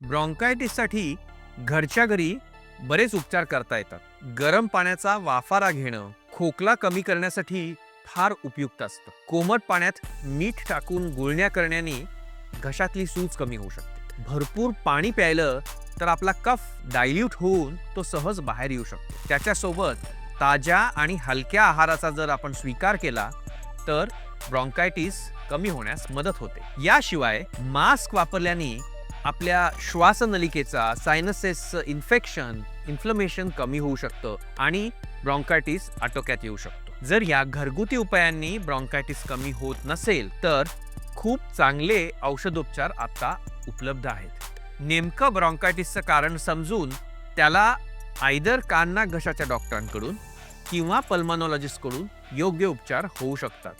ब्रॉन्कायटिससाठी घरच्या घरी बरेच उपचार करता येतात. गरम पाण्याचा वाफारा घेणं खोकला कमी करण्यासाठी फार उपयुक्त असतं. कोमट पाण्यात मीठ टाकून गुळण्या करण्याने घशातली सूज कमी होऊ शकते. भरपूर पाणी प्यायलं तर आपला कफ डायल्यूट होऊन तो सहज बाहेर येऊ शकतो. त्याच्यासोबत ताज्या आणि हलक्या आहाराचा जर आपण स्वीकार केला तर ब्रॉन्कायटिस कमी होण्यास मदत होते. याशिवाय मास्क वापरल्याने आपल्या श्वासनलिकेचा सायनसेसचं इन्फ्लमेशन कमी होऊ शकतं आणि ब्रॉन्कायटिस आटोक्यात येऊ शकतो. जर या घरगुती उपायांनी ब्रॉन्कायटिस कमी होत नसेल तर खूप चांगले औषधोपचार आता उपलब्ध आहेत. नेमकं ब्रॉन्कायटिसचं कारण समजून त्याला आयदर कान नाक घशाच्या डॉक्टरांकडून किंवा पल्मोनॉलॉजिस्टकडून योग्य उपचार होऊ शकतात.